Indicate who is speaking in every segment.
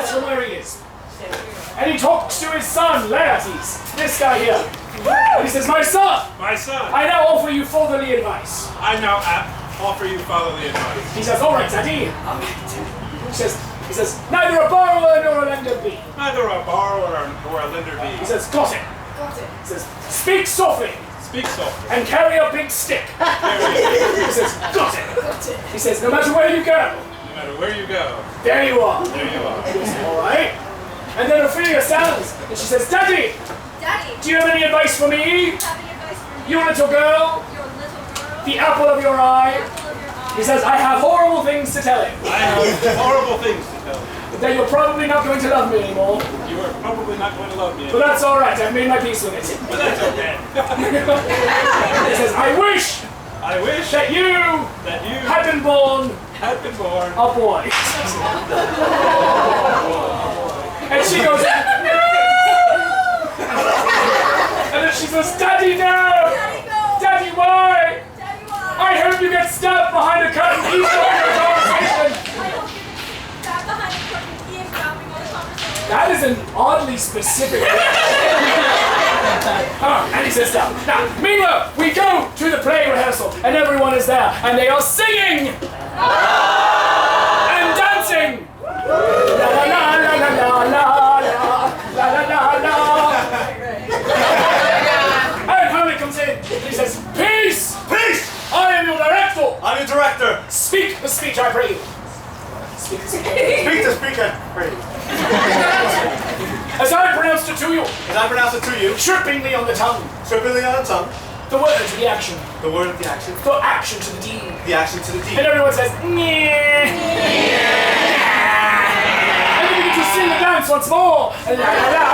Speaker 1: miles from where he is. And he talks to his son, Laertes, this guy here. And he says, my son, I now offer you fatherly advice.
Speaker 2: I now offer you fatherly advice.
Speaker 1: He says, all right, Daddy. He says, neither a borrower nor a lender be.
Speaker 2: Neither a borrower nor a lender be.
Speaker 1: He says, got it. He says, speak softly.
Speaker 2: Speak softly.
Speaker 1: And carry a big stick. He says, got it. He says, no matter where you go.
Speaker 2: No matter where you go.
Speaker 1: There you are.
Speaker 2: There you are.
Speaker 1: All right. And then Ophelia stands and she says, Daddy. Do you have any advice for me? You little girl. The apple of your eye. He says, I have horrible things to tell him.
Speaker 2: I have horrible things to tell you.
Speaker 1: That you're probably not going to love me anymore.
Speaker 2: You are probably not going to love me
Speaker 1: anymore. But that's all right. I've made my peace with it.
Speaker 2: But that's okay.
Speaker 1: He says, I wish that you had been born a boy. And she goes, no! And then she says, Daddy, no! Daddy, why? I hope you get stabbed behind a curtain eavesdropping on a conversation. That is an oddly specific and he says down. Now, meanwhile, we go to the play rehearsal, and everyone is there, and they are singing and dancing. La la la la la la la la la la. And Hamlet comes in. He says, "Peace, peace! I am your director.
Speaker 3: I'm your director.
Speaker 1: Speak the speech, I pray you. Speak the speech.
Speaker 3: Speak the speech, I pray you.
Speaker 1: As I pronounced it to you.
Speaker 3: As I pronounce it to you.
Speaker 1: Trippingly on the tongue.
Speaker 3: Trippingly on the tongue.
Speaker 1: The word to the action.
Speaker 3: The word to the action.
Speaker 1: The action to the deed.
Speaker 3: The action to the deed.
Speaker 1: And everyone says, "Nyeh." And then we get to sing the dance once more. La la la la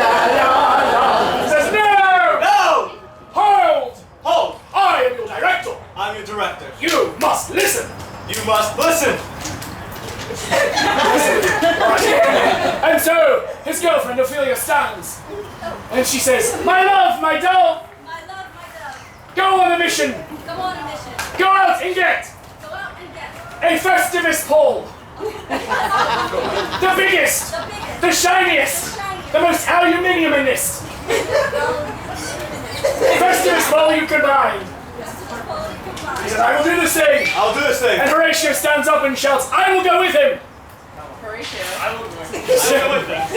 Speaker 1: la la la. It says, no!
Speaker 3: No!
Speaker 1: Hold!
Speaker 3: Hold!
Speaker 1: I am your director.
Speaker 3: I'm your director.
Speaker 1: You must listen.
Speaker 3: You must listen.
Speaker 1: And so, his girlfriend Ophelia stands, and she says, my love, my dove, go on a mission. Go out and get a Festivus pole. The biggest, the shiniest, the most aluminiumist Festivus pole you can find. He says, I will do this thing.
Speaker 3: I'll do this thing.
Speaker 1: And Horatio stands up and shouts, I will go with him.
Speaker 4: Horatio.
Speaker 2: I will go with that.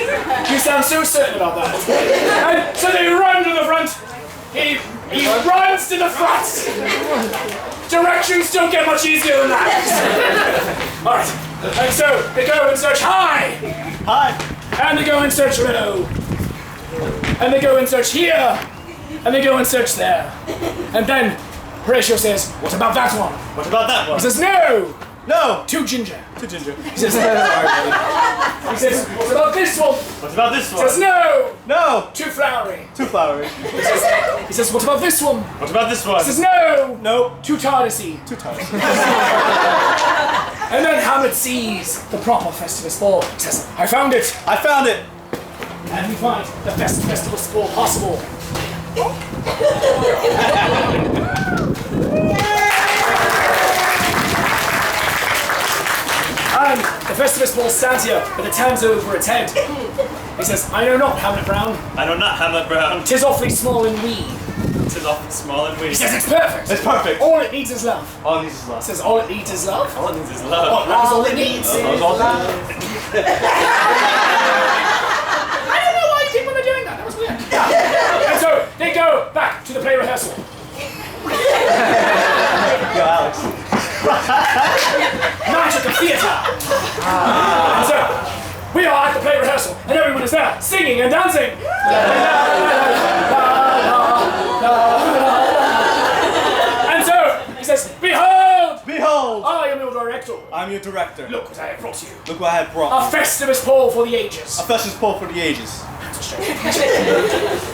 Speaker 1: You sound so certain about that. And so they run to the front. He runs to the front. Directions don't get much easier than that. All right. And so they go and search high.
Speaker 3: Hi.
Speaker 1: And they go and search low. And they go and search here. And they go and search there. And then Horatio says, what about that one?
Speaker 3: What about that one?
Speaker 1: He says, no.
Speaker 3: No.
Speaker 1: Too ginger.
Speaker 3: Too ginger.
Speaker 1: He says, he says, what about this one?
Speaker 3: What about this one?
Speaker 1: He says, no.
Speaker 3: No.
Speaker 1: Too flowery.
Speaker 3: Too flowery.
Speaker 1: He says, what about this one?
Speaker 3: What about this one?
Speaker 1: He says, no.
Speaker 3: No.
Speaker 1: Too tardisy.
Speaker 3: Too tight.
Speaker 1: And then Hamlet sees the proper Festivus ball. He says, I found it.
Speaker 3: I found it.
Speaker 1: And we find the best Festivus ball possible. And the Festivus ball stands here with its hands over its head. He says, I know not, Hamlet Brown.
Speaker 3: I know not, Hamlet Brown.
Speaker 1: 'Tis awfully small and wee.
Speaker 3: 'Tis awfully small and
Speaker 1: He
Speaker 3: wee.
Speaker 1: says, it's perfect.
Speaker 3: It's perfect.
Speaker 1: All it needs is love.
Speaker 3: All it needs is
Speaker 1: He
Speaker 3: love.
Speaker 1: says, all it needs is love.
Speaker 3: All it needs is love.
Speaker 1: Oh, love is all it needs.
Speaker 3: Love is all that.
Speaker 1: I don't know why people are doing that. That was weird. And so they go back to the play rehearsal.
Speaker 3: Yo, Alex.
Speaker 1: Night at the theatre. And so we are at the play rehearsal, and everyone is there singing and dancing. And so he says, behold,
Speaker 3: Behold.
Speaker 1: I am your director.
Speaker 3: I'm your director.
Speaker 1: Look what I have brought you.
Speaker 3: Look what I have brought.
Speaker 1: A Festivus pole for the ages.
Speaker 3: A Festivus pole for the ages.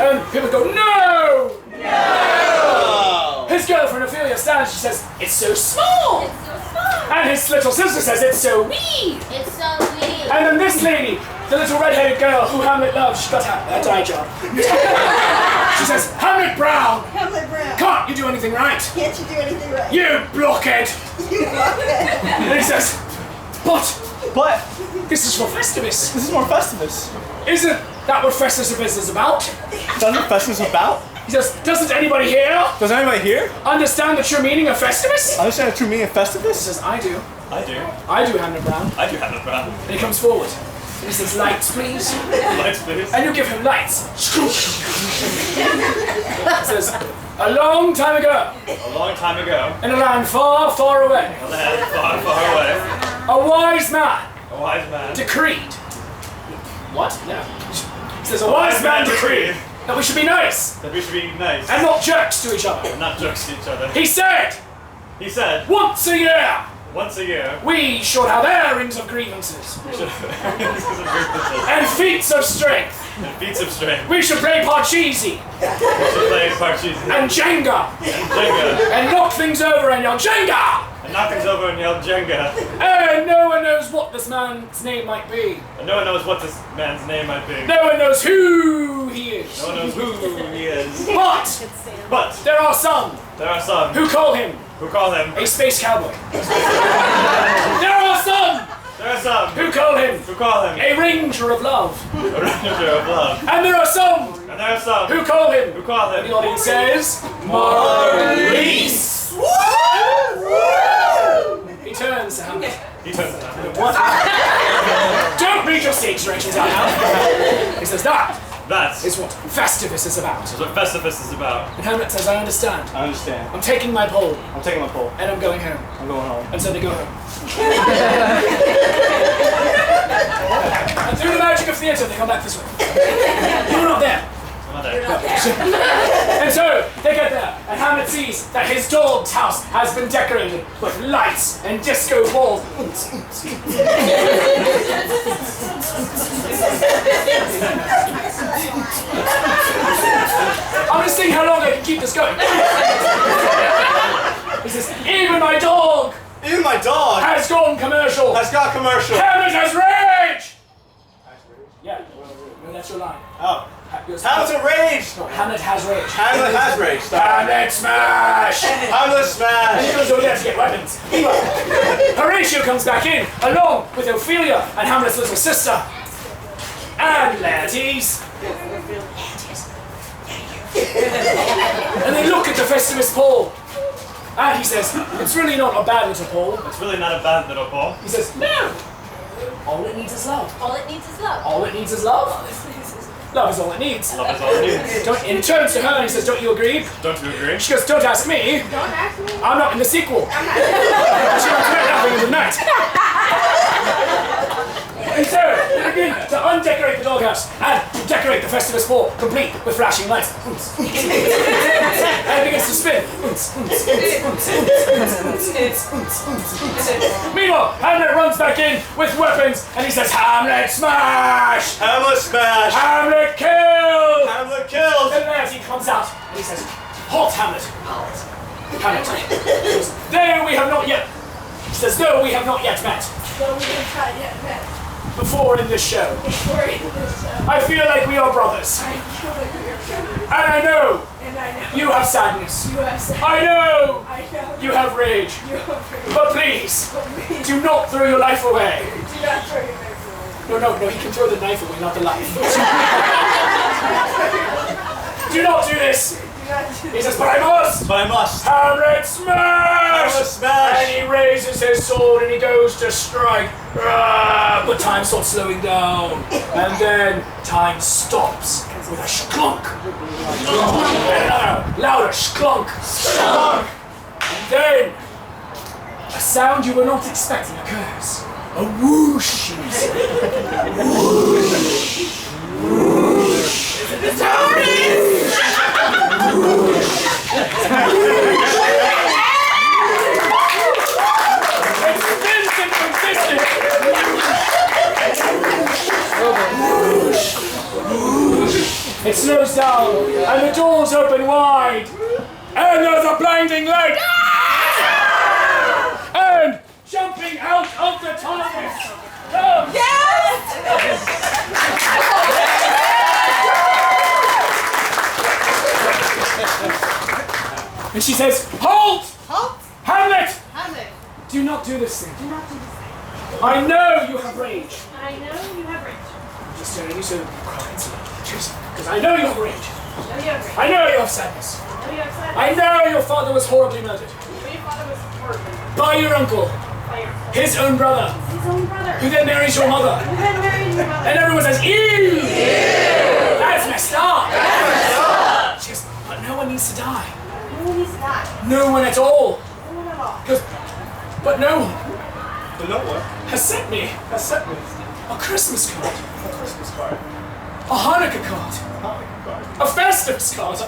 Speaker 1: And people go, no!
Speaker 3: No!
Speaker 1: His girlfriend Ophelia stands, she says, it's so small!
Speaker 4: It's so small.
Speaker 1: And his little sister says, it's so wee!
Speaker 4: It's so weird.
Speaker 1: And then this lady, the little red-headed girl who Hamlet loves, she got a dye job. She says, Hamlet Brown!
Speaker 5: Hamlet Brown.
Speaker 1: Can't you do anything right?
Speaker 5: Can't you do anything right?
Speaker 1: You blockhead!
Speaker 5: You blockhead.
Speaker 1: And he says, but This is for Festivus.
Speaker 3: This is more Festivus.
Speaker 1: Isn't that what Festivus is about?
Speaker 3: That's what Festivus is about?
Speaker 1: He says, doesn't anybody here
Speaker 3: Does anybody here
Speaker 1: understand the true meaning of Festivus?
Speaker 3: understand the true meaning of
Speaker 1: He
Speaker 3: Festivus?
Speaker 1: says, I do.
Speaker 2: I do.
Speaker 1: I do, Hamlet Brown.
Speaker 2: I do have a brown.
Speaker 1: And he comes forward. And he says, lights, please.
Speaker 2: Lights, please.
Speaker 1: And you give him lights. He says, a long time ago,
Speaker 2: A long time ago,
Speaker 1: in a land far, far away,
Speaker 2: a land far, far away,
Speaker 1: a wise man
Speaker 2: a wise man
Speaker 1: decreed. What? No. He says, a wise man decreed that we should be nice
Speaker 2: that we should be nice
Speaker 1: and not jerks to each other.
Speaker 2: and not jerks to each other.
Speaker 1: He said,
Speaker 2: He said,
Speaker 1: once a year,
Speaker 2: once a year,
Speaker 1: we should have airings of grievances
Speaker 2: we should have
Speaker 1: and feats of strength.
Speaker 2: feats of strength.
Speaker 1: We should play Parcheesi
Speaker 2: We should play Parcheesi
Speaker 1: and Jenga
Speaker 2: and Jenga
Speaker 1: and knock things over and yell Jenga!
Speaker 2: and knock things over and yell Jenga.
Speaker 1: And no one knows what this man's name might be.
Speaker 2: And no one knows what this man's name might be.
Speaker 1: No one knows who he is.
Speaker 2: No one knows who he is.
Speaker 1: But
Speaker 2: But
Speaker 1: there are some
Speaker 2: there are some
Speaker 1: who call him
Speaker 2: who call him.
Speaker 1: a space cowboy. There are some
Speaker 2: There are some
Speaker 1: who call him
Speaker 2: who call him
Speaker 1: a ranger of love.
Speaker 2: a ranger of love.
Speaker 1: And there are some
Speaker 2: And there are some
Speaker 1: who call him,
Speaker 2: who call
Speaker 1: the
Speaker 2: him
Speaker 1: audience says, Maurice. He turns to Hamlet.
Speaker 2: He turns it on.
Speaker 1: What? Don't read your stage directions out now. He says, that
Speaker 2: That
Speaker 1: is what Festivus is about.
Speaker 2: is what Festivus is about.
Speaker 1: And Hamlet says, I understand.
Speaker 3: I understand.
Speaker 1: I'm taking my pole
Speaker 3: I'm taking my pole.
Speaker 1: and I'm going home.
Speaker 3: I'm going home.
Speaker 1: And so they go home. And through the magic of theatre, they come back this way. You were not there.
Speaker 2: Mother.
Speaker 1: And so they get there, and Hamlet sees that his dog's house has been decorated with lights and disco balls. I'm just seeing how long I can keep this going. He says, even my dog
Speaker 3: Even my dog
Speaker 1: has gone commercial.
Speaker 3: has got commercial.
Speaker 1: Hamlet has rage! Yeah, no, that's your line.
Speaker 3: Oh.
Speaker 1: Yours-
Speaker 3: Hamlet's enraged.
Speaker 1: No, Hamlet has rage.
Speaker 3: Hamlet has rage.
Speaker 1: Hamlet smash!
Speaker 3: Hamlet
Speaker 1: And he
Speaker 3: smash.
Speaker 1: goes over there to get weapons. Horatio comes back in, along with Ophelia and Hamlet's little sister. And Laertes. And they look at the Festivus pole. And he says, it's really not a bad little pole.
Speaker 2: It's really not a bad little ball.
Speaker 1: He says, no! All it needs is love.
Speaker 4: All it needs is love.
Speaker 1: All it needs is love. Love is all it needs.
Speaker 2: Love is all it needs.
Speaker 1: And he turns to her and he says, don't you agree?
Speaker 2: Don't you agree?
Speaker 1: She goes, don't ask me.
Speaker 4: Don't ask me.
Speaker 1: I'm not in the sequel. She wants nothing in the night. And so they begin to undecorate the doghouse and decorate the Festivus ball, complete with flashing lights. And it begins to spin. Meanwhile, Hamlet runs back in with weapons and he says, Hamlet smash!
Speaker 3: Hamlet smash.
Speaker 1: Hamlet kill!
Speaker 3: Hamlet kills.
Speaker 1: And as he comes out and he says, halt, Hamlet! Hamlet. He goes, there we have not yet. He says, no, we have not yet met.
Speaker 4: Though we have not yet met.
Speaker 1: Before in this show.
Speaker 4: Before in this show.
Speaker 1: I feel like we are brothers.
Speaker 4: I feel like we are brothers.
Speaker 1: And I know
Speaker 4: And I know
Speaker 1: you have sadness.
Speaker 4: you have said.
Speaker 1: I know
Speaker 4: I know
Speaker 1: you have rage.
Speaker 4: you have faith.
Speaker 1: But please,
Speaker 4: But please
Speaker 1: do not throw your life away.
Speaker 4: do not throw your knife away.
Speaker 1: No, he can throw the knife away, not the life. Do not do this.
Speaker 4: Do not do
Speaker 1: He says, but I must.
Speaker 3: But I must.
Speaker 1: Hamlet smash!
Speaker 3: Hamlet smash.
Speaker 1: And he raises his sword and he goes to strike. But time starts slowing down. And then time stops with a sklunk. And louder sklunk. And then a sound you were not expecting occurs. A whoosh. It slows down, and the doors open wide, and there's a blinding light, and jumping out of the TARDIS comes and she says, "Halt!
Speaker 4: Halt!
Speaker 1: Hamlet!
Speaker 4: Hamlet!
Speaker 1: Do not do this thing.
Speaker 4: Do not do this thing.
Speaker 1: I know you have rage.
Speaker 4: I
Speaker 1: Just turn and you say, because I know you have rage. I know you have sadness. I know your father was horribly murdered. By your uncle. His own brother. Who then marries your mother. And everyone says, ew! That's messed up. She goes, but no one needs to die. No one at all. But no one has sent me a Christmas card. A Hanukkah card. A Festivus card. A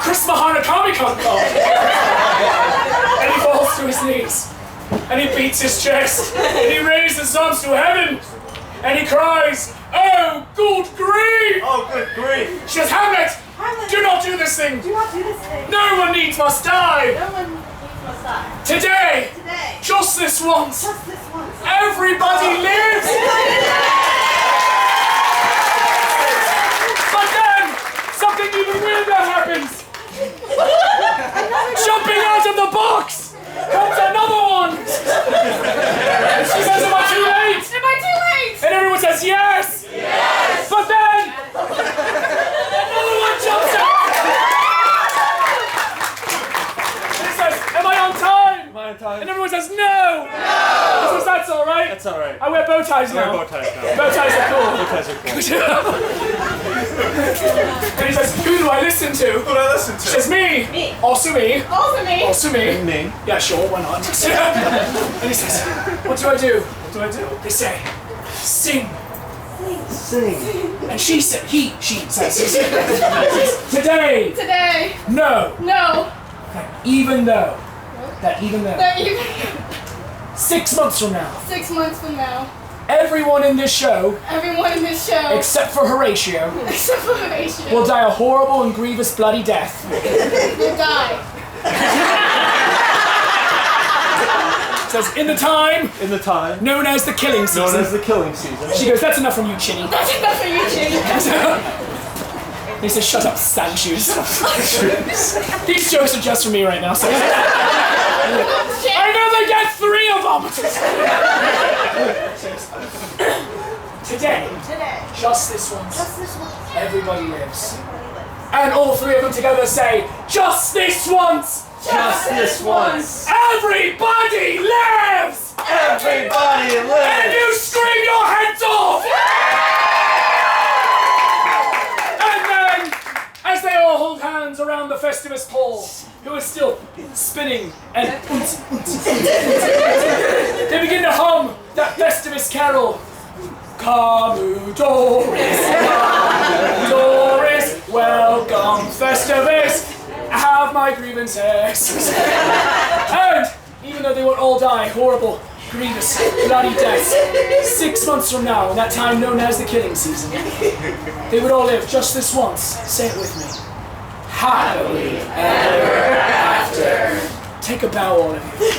Speaker 1: Christmas Hanukkah card. And he falls to his knees. And he beats his chest. And he raises his arms to heaven. And he cries, oh, good grief!
Speaker 3: Oh, good grief!
Speaker 1: She says, Hamlet, do not do this thing. No one needs must die. Today, just this once, everybody lives. But then, something even weirder happens. Jumping out of the box comes another one. And she says, am I too late? And everyone says, yes. But then, another one jumps out. And he says, am I on time? And everyone says, no. He says, that's all right.
Speaker 2: That's all right.
Speaker 1: I wear bow ties now.
Speaker 2: Bow ties now.
Speaker 1: Bow ties are cool.
Speaker 2: Bow ties are cool.
Speaker 1: And he says, who do I listen to?
Speaker 3: Who do I listen
Speaker 1: She
Speaker 3: to?
Speaker 1: says, me. Also me. Also me.
Speaker 2: Me.
Speaker 1: Yeah, sure, why not? And he says, what do I do? They say, sing. And she says, she says, today. No. Even though. 6 months from now.
Speaker 4: 6 months from now,
Speaker 1: Everyone in this show, except for Horatio, will die a horrible and grievous bloody death.
Speaker 4: will die.
Speaker 1: Says, in the time
Speaker 2: known as the killing season.
Speaker 1: She goes, that's enough from you, Chinny.
Speaker 4: That's enough for you, Chinny.
Speaker 1: He says, shut up, Sanchez. These jokes are just for me right now, so I never get 3 of them! Today, just this once, everybody lives. And all 3 of them together say, just this once!
Speaker 2: Just this once.
Speaker 1: Everybody lives!
Speaker 2: Everybody
Speaker 1: And
Speaker 2: lives.
Speaker 1: you scream your heads off! And then, as they all hold hands around the Festivus pole, who is still spinning and they begin to hum that Festivus carol. Doris, welcome Festivus, have my grievances. And even though they won't all die horrible, grievous, bloody deaths, 6 months from now, in that time known as the killing season, they would all live just this once. Say it with me. Happily ever after. Take a bow, all of you.